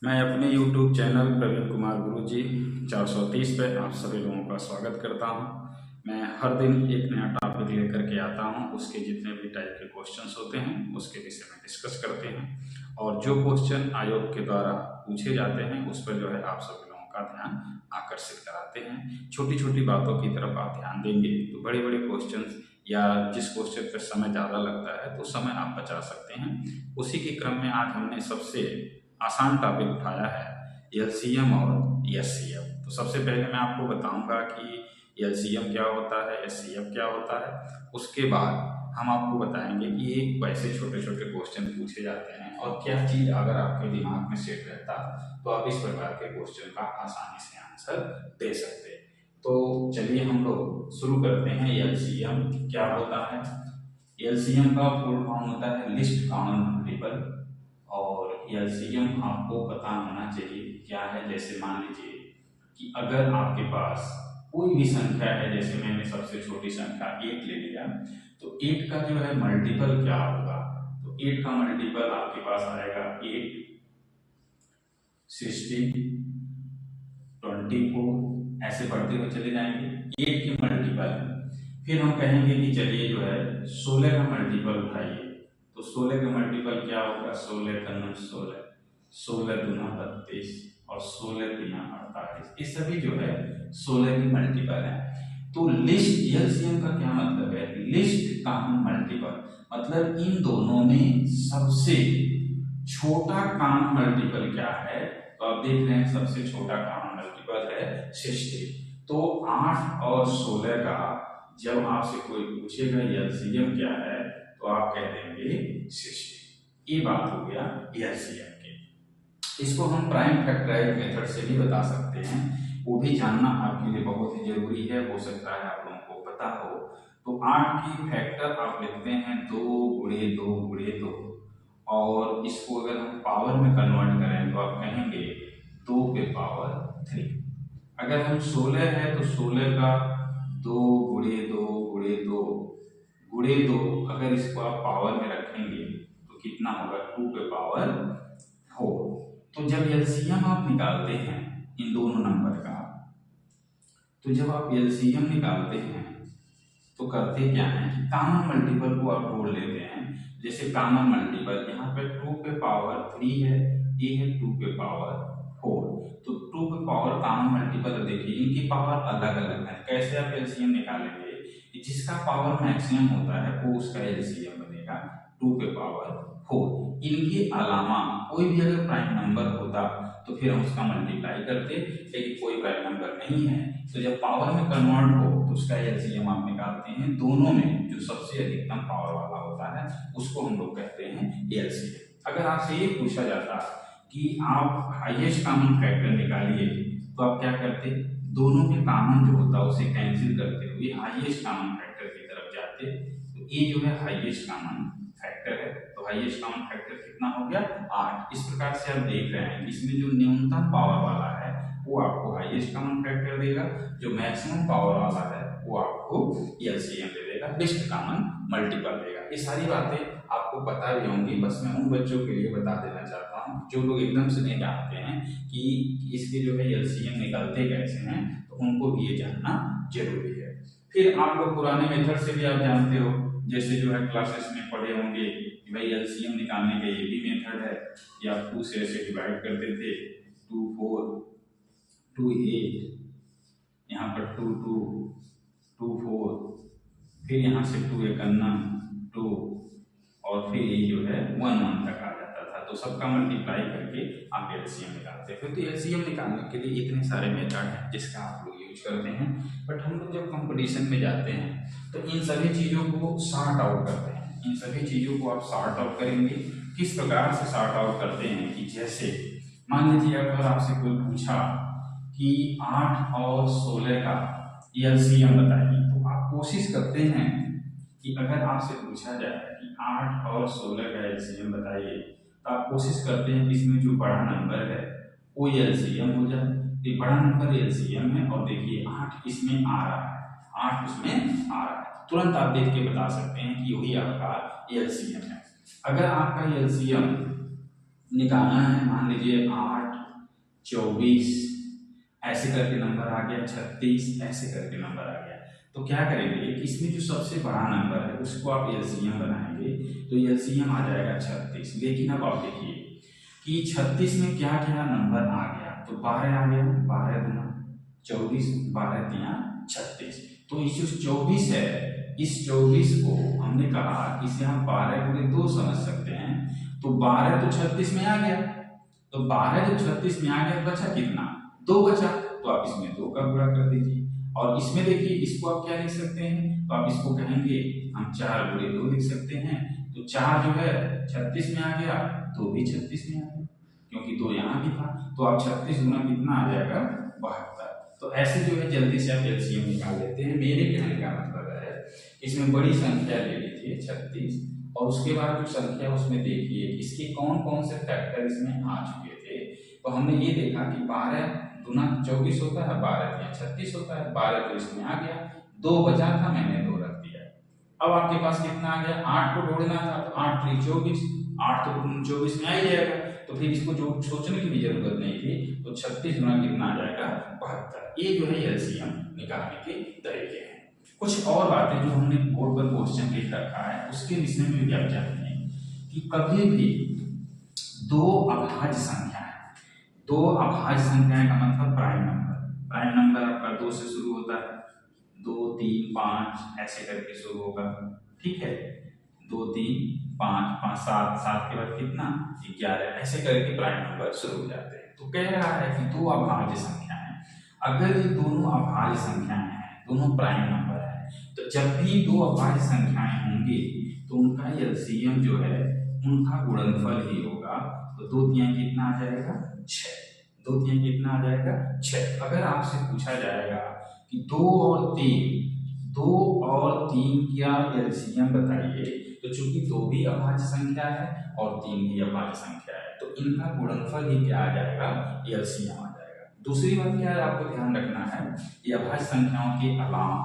मैं अपने YouTube channel Praveen Kumar गुरुजी 430 पे आप सभी लोगों का स्वागत करता हूं। मैं हर दिन एक नया टॉपिक लेकर के आता हूं। उसके जितने भी टाइप के क्वेश्चंस होते हैं उसके विषय में डिस्कस करते हैं और जो क्वेश्चन आयोग के द्वारा पूछे जाते हैं उस पर जो है आप सभी लोगों का ध्यान आकर्षित कराते हैं। छोटी छोटी बातों की तरफ आप ध्यान देंगे तो बड़े बड़े क्वेश्चन या जिस क्वेश्चन पर समय ज़्यादा लगता है तो समय आप बचा सकते हैं। उसी के क्रम में आज हमने सबसे आसान टॉपिक उठाया है एलसीएम और एचसीएफ। तो सबसे पहले मैं आपको बताऊंगा कि एलसीएम क्या होता है, एचसीएफ क्या होता है। उसके बाद हम आपको बताएंगे कि ये कैसे छोटे छोटे क्वेश्चन पूछे जाते हैं और क्या चीज़ अगर आपके दिमाग में सेट रहता तो आप इस प्रकार के क्वेश्चन का आसानी से आंसर दे सकते। तो चलिए हम लोग शुरू करते हैं। एलसीएम क्या होता है? एलसीएम का फुल फॉर्म होता है लिस्ट कॉमन मल्टीपल। और एलसीएम आपको पता होना चाहिए क्या है। जैसे मान लीजिए कि अगर आपके पास कोई भी संख्या है, जैसे मैंने सबसे छोटी संख्या 8 ले लिया, तो 8 का जो है मल्टीपल क्या होगा? तो 8 का मल्टीपल आपके पास आएगा 8, 16, 24, ऐसे बढ़ते हुए चले जाएंगे 8 के मल्टीपल। फिर हम कहेंगे कि चलिए जो है 16 का मल्टीपल उठाइए, तो 16 का मल्टीपल क्या होगा? 16 का 16, 16 दूना 32 और 16 तीना 48। ये सभी जो है 16 के मल्टीपल है। तो लिस्ट एलसीएम का क्या मतलब है? लिस्ट कॉमन मल्टीपल, मतलब इन दोनों में सबसे छोटा कॉमन मल्टीपल क्या है? तो आप देख रहे हैं सबसे छोटा कॉमन मल्टीपल है 60। तो 8 और 16 का जब आपसे कोई पूछेगा एलसीएम क्या है तो आप कह देंगे 60। ये बात हो गया एलसीएम की। इसको हम प्राइम फैक्टराइज मेथड से भी बता सकते हैं, वो भी जानना आपके लिए बहुत ही जरूरी है। हो सकता है आप लोगों को पता हो। तो 8 की फैक्टर आप लिखते हैं 2 गुणे 2 गुणे 2, और इसको अगर हम पावर में कन्वर्ट करें तो आप कहेंगे 2 पे पावर 3। अगर हम 16 है तो 16 का 2 गुणे 2 गुणे 2 गुणे 2, अगर इसको आप पावर में रखेंगे तो कितना होगा? 2 पे पावर 4। तो जब एलसीएम आप निकालते हैं इन दोनों नंबर का, तो जब आप एलसीएम निकालते हैं तो करते क्या है कि कॉमन मल्टीपल को आप ढूंढ लेते हैं। जैसे कॉमन मल्टीपल यहाँ पे 2 पे पावर 3 है, ये है 2 पे पावर 4। तो 2 पे पावर कॉमन मल्टीपल देखिए इनकी पावर अलग अलग है। कैसे आप एलसीएम निकालेंगे? जिसका पावर मैक्सिमम होता है वो उसका एलसीएम बनेगा 2 पे पावर 4। इनके अलावा कोई भी अगर प्राइम नंबर होता तो फिर हम उसका मल्टीप्लाई करते, लेकिन कोई प्राइम नंबर नहीं है तो जब पावर में कन्वर्ट हो तो उसका एलसीएम आप निकालते हैं। दोनों में जो सबसे अधिकतम पावर वाला होता है उसको हम लोग कहते हैं एलसीएम। अगर आपसे ये पूछा जाता कि आप हाईएस्ट कॉमन फैक्टर निकालिए तो आप क्या करते? दोनों में कॉमन जो होता है उसे कैंसिल करते हुए हाईएस्ट कॉमन फैक्टर की तरफ जाते। तो ये जो है हाईएस्ट कॉमन फैक्टर है। तो हाईएस्ट कॉमन फैक्टर कितना हो गया? 8। इस प्रकार से आप देख रहे हैं इसमें जो न्यूनतम पावर वाला है वो आपको हाईएस्ट कॉमन फैक्टर देगा, जो मैक्सिमम पावर वाला है वो आपको एलसीएम दे देगा, लिस्ट कॉमन मल्टीपल देगा। ये सारी बातें आपको पता भी होंगी, बस मैं उन बच्चों के लिए बता देना चाहता हूँ जो लोग एकदम से नहीं जानते हैं कि इसके जो है एलसीएम निकलते कैसे हैं, तो उनको भी ये जानना जरूरी है। फिर आप लोग पुराने मेथड से भी आप जानते हो, जैसे जो है क्लासेस में पढ़े होंगे कि भाई एलसीएम निकालने का ये भी मेथड है कि आप 2 से ऐसे डिवाइड करते थे, 2 4 2 8, यहाँ पर 2 2 2 4, फिर यहाँ से 2 एकन्ना 2, और फिर ये जो है 1 1 तक आ जाता था। तो सबका मल्टीप्लाई करके आप एलसीएम निकालते हैं। तो एलसीएम निकालने के लिए इतने सारे मेथड हैं जिसका आप लोग यूज करते हैं। बट हम लोग जब कंपटीशन में जाते हैं तो इन सभी चीज़ों को सॉर्ट आउट करते हैं। इन सभी चीज़ों को आप सॉर्ट आउट करेंगे। किस प्रकार से सॉर्ट आउट करते हैं कि जैसे मान लीजिए अगर आपसे कोई पूछा कि 8 और 16 का एलसीएम बताइए, तो आप कोशिश करते हैं कि अगर आपसे पूछा जाए कि 8 और 16 का एलसीएम बताइए, तो आप कोशिश करते हैं कि इसमें जो बड़ा नंबर है वो एलसीएम हो जाए। ये बड़ा नंबर एलसीएम है और देखिए 8 इसमें आ रहा है, 8 उसमें आ रहा है, तुरंत आप देख के बता सकते हैं कि वही आपका एलसीएम है। अगर आपका एलसीएम निकालना है। मान लीजिए 8, 24 ऐसे करके नंबर आ गया, 36 ऐसे करके नंबर आ गया। तो क्या करेंगे कि इसमें जो सबसे बड़ा नंबर है उसको आप एलसीएम बनाएंगे, तो एलसीएम आ जाएगा 36। लेकिन अब आप देखिए कि 36 में क्या क्या नंबर आ गया, तो 12 आ गया, 12 दूना 24, 12 तिया 36। तो इस जो 24 है, इस 24 को हमने कहा कि इसे हम 12 गुणे 2 समझ सकते हैं। तो 12 तो 36 में आ गया, तो 12 जब 36 में आ गया बचा कितना, 2 बचा। तो आप इसमें 2 का गुणा कर दीजिए। और इसमें देखिए इसको आप क्या लिख सकते हैं, तो आप इसको कहेंगे हम 4 गुणे 2 लिख सकते हैं। तो 4 जो है 36 में आ गया, 2 भी 36 में आ गया, क्योंकि 2 यहाँ भी था। तो आप 36 गुना कितना आ जाएगा, 72। तो ऐसे जो है जल्दी से आप एलसीएम निकाल लेते हैं। मेरे कहने का मतलब है इसमें बड़ी संख्या ले लीजिए 36, और उसके बाद जो संख्या उसमें देखिए इसके कौन कौन से फैक्टर इसमें आ चुके थे। तो हमने ये देखा कि 12 दूना 24 होता है, 12 तिया 36 होता है, 12 तो इसमें आ गया, 2 बचा था, मैंने 2 रख दिया। अब आपके पास कितना आ गया, 8 को जोड़ना था, तो 8 3 24, 8 तो 24 में आ ही जाएगा। तो फिर इसको जो सोचने की भी जरूरत नहीं थी। तो 36 गुना कितना आ जाएगा, 72। ये जो है एलसीएम निकालने के तरीके हैं। कुछ और बातें जो हमने बोर्ड पर क्वेश्चन लिख रखा है उसके विषय में भी आप जानेंगे कि कभी भी दो अभाज्य संख्या है, दो अभाज्य संख्याएं का मतलब प्राइम नंबर। प्राइम नंबर आपका 2 से शुरू होता है, 2 3 5 ऐसे करके शुरू होगा, ठीक है। 2 3 5 5 7 7 के बाद कितना, 11 ऐसे करके प्राइम नंबर शुरू हो जाते हैं। तो कह रहा है कि दो अभाज्य संख्याएं, अगर ये दोनों अभाज्य संख्याएं हैं, दोनों प्राइम नंबर है, तो जब भी दो अभाज्य संख्याएं होंगी तो उनका एलसीएम जो है उनका गुणनफल ही होगा। तो 2 तिया कितना आ जाएगा, 6। 2 तिया कितना आ जाएगा, 6। अगर आपसे पूछा जाएगा कि 2 और 3 क्या एलसीएम बताइए, तो चूंकि 2 भी अभाज्य संख्या है और 3 भी अभाज्य संख्या है, तो इनका गुणनफल ही क्या आ जाएगा, एलसीएम आ जाएगा। दूसरी बात क्या है आपको ध्यान रखना है, ये अभाज्य संख्याओं के अलावा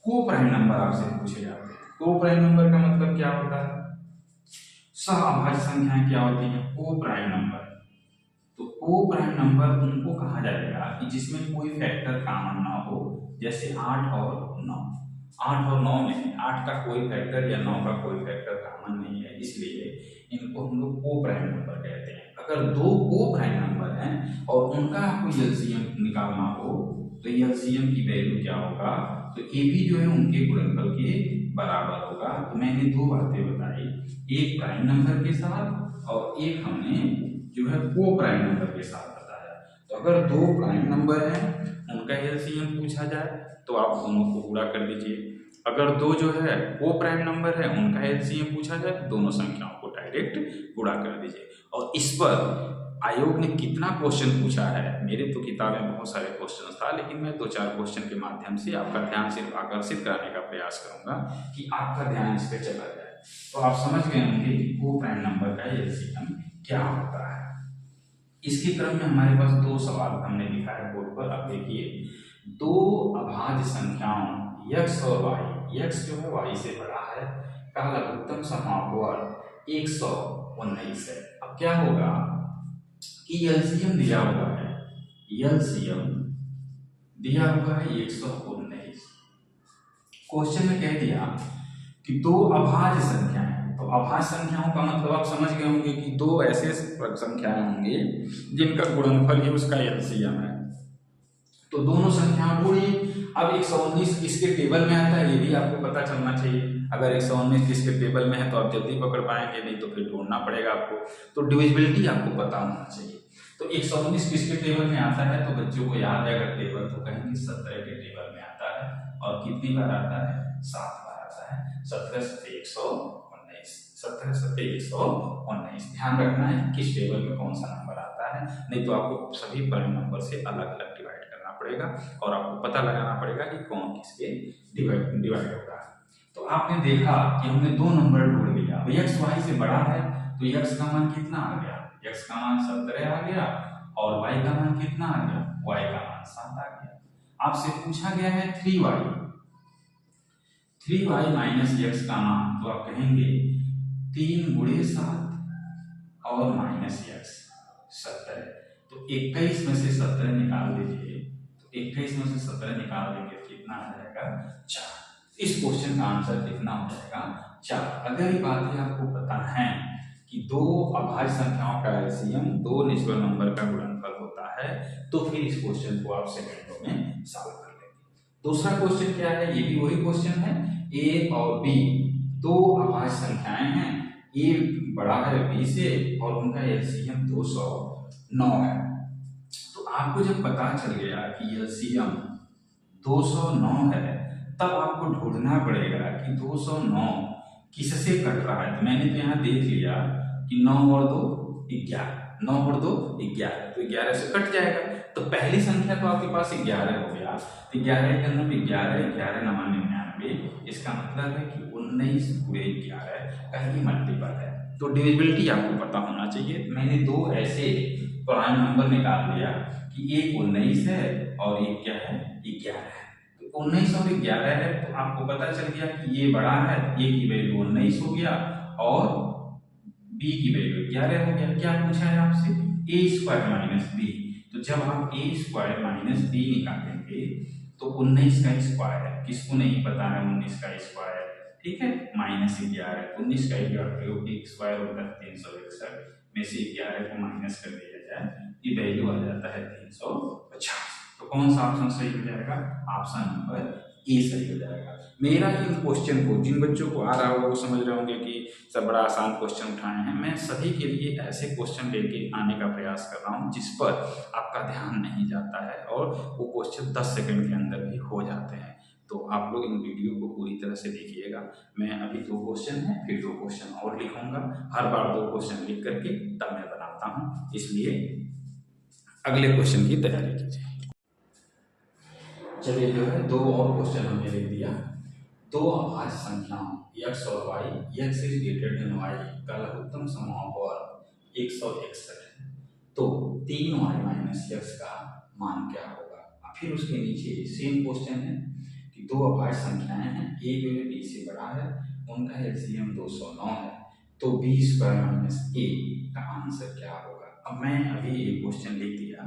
को प्राइम नंबर आपसे पूछे जाते हैं। को प्राइम नंबर का मतलब क्या होता है, सह अभाज्य संख्याएं क्या होती हैं, को प्राइम नंबर। तो को प्राइम नंबर उनको कहा जाएगा कि जिसमें कोई फैक्टर कॉमन ना हो, जैसे 8 और 9। 8 और 9 में 8 का कोई फैक्टर या 9 का कोई फैक्टर कॉमन नहीं है, इसलिए इनको हम लोग को प्राइम नंबर कहते हैं। अगर दो को प्राइम नंबर हैं और उनका आपको एलसीएम निकालना हो, तो एलसीएम की वैल्यू क्या होगा, तो ए भी जो है उनके गुणनफल के बराबर होगा। तो मैंने 2 बातें बताई, एक प्राइम नंबर के साथ और एक हमने जो है को प्राइम नंबर के साथ बताया। तो अगर 2 प्राइम नंबर हैं उनका एलसीएम पूछा जाए तो आप दोनों को गुणा कर दीजिए। अगर 2 जो है को प्राइम नंबर है उनका एलसीएम पूछा जाए, दोनों संख्याओं को डायरेक्ट गुणा कर दीजिए। और इस पर आयोग ने कितना क्वेश्चन पूछा है, मेरे तो किताब में बहुत सारे क्वेश्चन था, लेकिन मैं 2-4 क्वेश्चन के माध्यम से आपका ध्यान सिर्फ आकर्षित कराने का प्रयास करूंगा कि आपका ध्यान इस पर चला जाए। तो आप समझ गए होंगे कि को प्राइम नंबर का एलसीएम क्या होता है। इसके क्रम में हमारे पास 2 सवाल हमने लिखा है बोर्ड पर, आप देखिए। 2 अभाज्य संख्याओं x और y, x जो है y से बड़ा है, का लघुत्तम समापवर्ग 119 है। अब क्या होगा कि एलसीएम दिया हुआ है, एलसीएम दिया हुआ है 119। क्वेश्चन में कह दिया कि 2 अभाज्य संख्याएं, तो अभाज्य संख्याओं का मतलब आप समझ गए होंगे कि 2 ऐसे संख्याएं होंगी जिनका गुणनफल ही उसका एलसीएम है। तो दोनों संख्याओं जोड़िए। अब 119 किसके टेबल में आता है ये भी आपको पता चलना चाहिए। अगर 119 किसके टेबल में है तो आप जल्दी पकड़ पाएंगे, नहीं तो फिर ढूंढना पड़ेगा आपको। तो डिविजिबिलिटी आपको पता होना चाहिए। तो 119 किसके टेबल में आता है, तो बच्चों को याद है अगर टेबल तो कहेंगे 17 के टेबल में आता है। और कितनी बार आता है, 7 बार आता है। 17 7 119, 17 7 119। ध्यान रखना है किस टेबल में कौन सा नंबर आता है, नहीं तो आपको सभी प्राइम नंबर से अलग अलग डिवाइड करना पड़ेगा और आपको पता लगाना पड़ेगा कि कौन किसके डिवाइड होगा। तो आपने देखा कि हमने 2 नंबर जोड़ लिया। अब x y से बड़ा है तो x का मान कितना आ गया, x का मान 17 आ गया और y का मान कितना आ गया, y का मान 7 आ गया। आपसे पूछा गया है 3y माइनस x का मान, तो आप कहेंगे 3 गुणे 7 और माइनस यक्स 17। तो 21 में से 17 निकाल दीजिए, तो 21 में से 17 निकाल देंगे कितना आ जाएगा 4। इस क्वेश्चन का आंसर कितना हो जाएगा 4। अगर ये बातें आपको पता है कि दो अभाज्य संख्याओं का एलसीएम दो नेचुरल नंबर का गुणनफल होता है, तो फिर इस क्वेश्चन को आप सेकंडों में सॉल्व कर लेंगे। दूसरा क्वेश्चन क्या है, ये भी वही क्वेश्चन है। ए और बी दो अभाज्य संख्याएं हैं, ए बड़ा है बी से और उनका एलसीएम 209 है। तो आपको जब पता चल गया कि एलसीएम 209 है, तब आपको ढूंढना पड़ेगा कि 209 किससे कट रहा है। तो मैंने तो यहाँ देख लिया कि 9 और 2 11, 9 और 2 11, तो 11 से कट जाएगा। तो पहली संख्या तो आपके पास 11 हो गया, तो 11 के अंदर 11, 11 9 99, इसका मतलब है कि 19 पूरे 11 का ही मल्टीपल है। तो डिविजिबिलिटी आपको पता होना चाहिए। मैंने दो ऐसे प्राइम नंबर निकाल दिया कि एक 19 है और एक क्या है 11 है। तो 19 और 11 है, तो आपको पता चल गया कि ये बड़ा है, ए की वैल्यू 19 हो गया और बी की वैल्यू 11 हो गया। क्या पूछा है आपसे, ए स्क्वायर माइनस बी। तो जब आप ए स्क्वायर माइनस बी निकालेंगे तो 19 का स्क्वायर है, किसको नहीं पता है 19 का स्क्वायर, ठीक है, माइनस 11, 19 का स्क्वायर होता है 361 में से 11 को माइनस कर दिया जाए, ये वैल्यू आ जाता है 350। तो कौन सा ऑप्शन सही हो जाएगा, ऑप्शन नंबर ए सही हो जाएगा। मेरा इन क्वेश्चन को जिन बच्चों को आ रहा होगा वो समझ रहे होंगे कि सब बड़ा आसान क्वेश्चन उठाए हैं। मैं सभी के लिए ऐसे क्वेश्चन लेके आने का प्रयास कर रहा हूँ जिस पर आपका ध्यान नहीं जाता है और वो क्वेश्चन 10 सेकंड के अंदर भी हो जाते हैं। तो आप लोग इन वीडियो को पूरी तरह से देखिएगा। मैं अभी 2 क्वेश्चन है, फिर 2 क्वेश्चन और लिखूंगा। हर बार 2 क्वेश्चन लिख करके तब मैं बनाता हूँ, इसलिए अगले क्वेश्चन की तैयारी कीजिए। चलिए जो है 2 और क्वेश्चन हमने लिख दिया। दो अभाज्य संख्याओं x और y, x is greater than y का लघुत्तम समूह 161 है। तो 3y माइनस x का मान क्या होगा। फिर उसके नीचे सेम क्वेश्चन है कि दो अभाज्य संख्याएं हैं, a जो है b से बड़ा है, उनका एलसीएम 209 है, तो b स्क्वायर माइनस a का आंसर क्या होगा। अब मैं अभी एक क्वेश्चन लिख दिया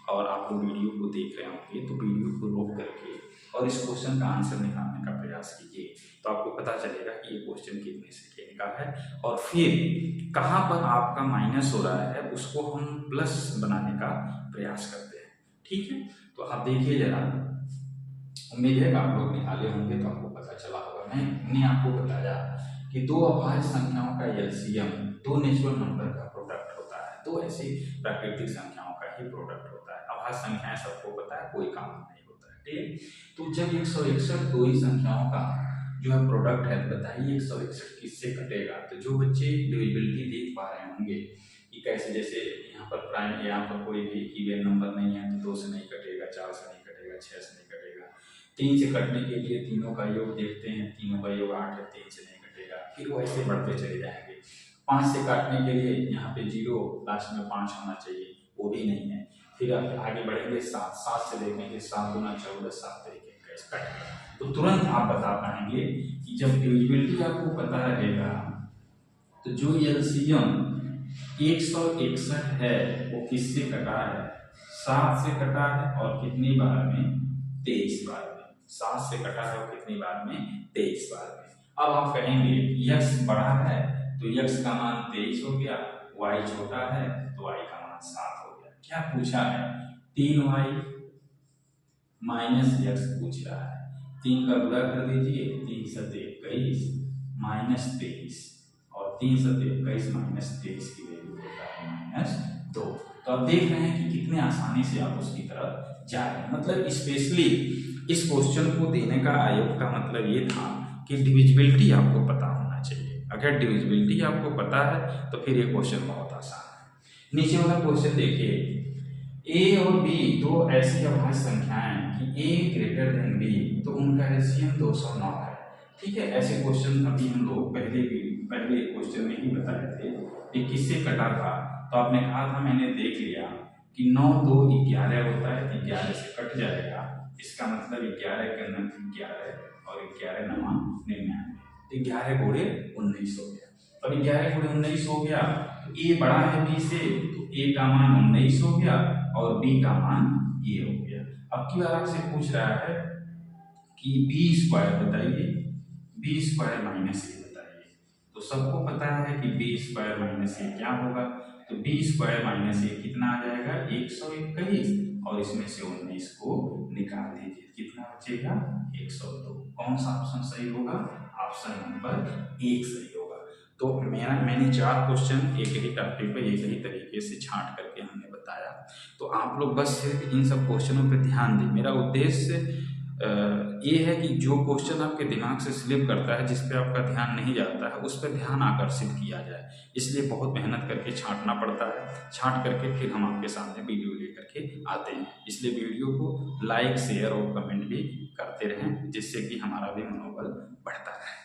और आप लोग वीडियो को देख रहे होंगे, तो वीडियो को रोक करके और इस क्वेश्चन का आंसर निकालने का प्रयास कीजिए, तो आपको पता चलेगा कि ये क्वेश्चन कितने से क्या निकाला है और फिर कहाँ पर आपका माइनस हो रहा है उसको हम प्लस बनाने का प्रयास करते हैं, ठीक है। तो आप देखिए जरा, उम्मीद है आप लोग निकाले होंगे तो आपको पता चला होगा। मैंने आपको बताया कि दो अभाज्य संख्याओं का एलसीएम दो नेचुरल नंबर का प्रोडक्ट होता है, दो ऐसी प्राकृतिक संख्याओं का ही प्रोडक्ट होता है। अभाज्य संख्याएं सबको पता है, कोई काम नहीं होता है, ठीक। तो जब 161 दो ही संख्याओं का जो है प्रोडक्ट है, बताइए 161 किससे कटेगा। तो जो बच्चे डिविजिबिलिटी देख पा रहे होंगे कि कैसे, जैसे यहाँ पर प्राइम, यहाँ पर कोई भी इवन नंबर नहीं है तो 2 से नहीं कटेगा, 4 से नहीं कटेगा, 6 से नहीं कटेगा। 3 से कटने के लिए तीनों का योग देखते हैं, तीनों का योग 8 है, 3 से नहीं कटेगा, फिर वो ऐसे बढ़ते चले जाएंगे। 5 से काटने के लिए यहाँ पे 0 लास्ट में 5 होना चाहिए, वो भी नहीं है। फिर आप आगे बढ़ेंगे 7 से देखेंगे 7 गुना 14, 7 तरीके का कटेगा। तो तुरंत आप बता पाएंगे कि जब डिविजिबिलिटी आपको पता रहेगा तो जो एलसीएम 161 है वो किससे कटा है, 7 से कटा है और कितनी बार में, 23 बार में। 7 से कटा है और कितनी बार में, 23 बार में। अब आप कहेंगे x बड़ा है तो x का मान 23 हो गया, y छोटा है तो y का मान 7 हो गया। क्या पूछा है, 3y माइनस x पूछ रहा है। 3 का गुणा कर दीजिए, 3 सते 21 माइनस 23 और 3 सते 21 माइनस 23 की वैल्यू होता है -2। तो आप देख रहे हैं कि कितने आसानी से आप उसकी तरफ जा रहे हैं। मतलब स्पेशली इस क्वेश्चन को देने का आयोग का मतलब ये था कि डिविजिबिलिटी आपको पता होना चाहिए। अगर डिविजिबिलिटी आपको पता है तो फिर ये क्वेश्चन बहुत आसान है। नीचे वाला क्वेश्चन देखिए, ए और बी दो ऐसी अभाज्य संख्याएं कि ए ग्रेटर देन बी, तो उनका एलसीएम 209 है, ठीक है। ऐसे क्वेश्चन अभी हम लोग पहले क्वेश्चन में ही बताए थे कि किससे कटा था। तो आपने कहा था, मैंने देख लिया कि 9 2 11 होता है, 11 से कट जाएगा, इसका मतलब 11 के अंदर 11 और 11 9 99, 11 गुणे 19 हो गया। अब 11 गुणे 19 हो गया तो ए बड़ा है बी से, तो ए का मान 19 हो गया और बी का मान ये हो गया। अब की बार आपसे पूछ रहा है कि बी स्क्वायर बताइए, बी स्क्वायर माइनस ए बताइए। तो सबको पता है कि बी स्क्वायर माइनस ए क्या होगा, तो बी स्क्वायर माइनस ए कितना आ जाएगा 121 और इसमें से 19 को निकाल दीजिए, कितना बचेगा 102। कौन सा ऑप्शन सही होगा, ऑप्शन नंबर 1 सही होगा। तो मैंने 4 क्वेश्चन एक ही टॉपिक पे एक ही तरीके से छांट करके हमने बताया, तो आप लोग बस सिर्फ इन सब क्वेश्चनों पे ध्यान दें। मेरा उद्देश्य ये है कि जो क्वेश्चन आपके दिमाग से स्लिप करता है, जिस पे आपका ध्यान नहीं जाता है, उस पर ध्यान आकर्षित किया जाए, इसलिए बहुत मेहनत करके छांटना पड़ता है। छांट करके फिर हम आपके सामने वीडियो लेकर के आते हैं, इसलिए वीडियो को लाइक शेयर और कमेंट भी करते रहें, जिससे कि हमारा भी मनोबल बढ़ता रहे।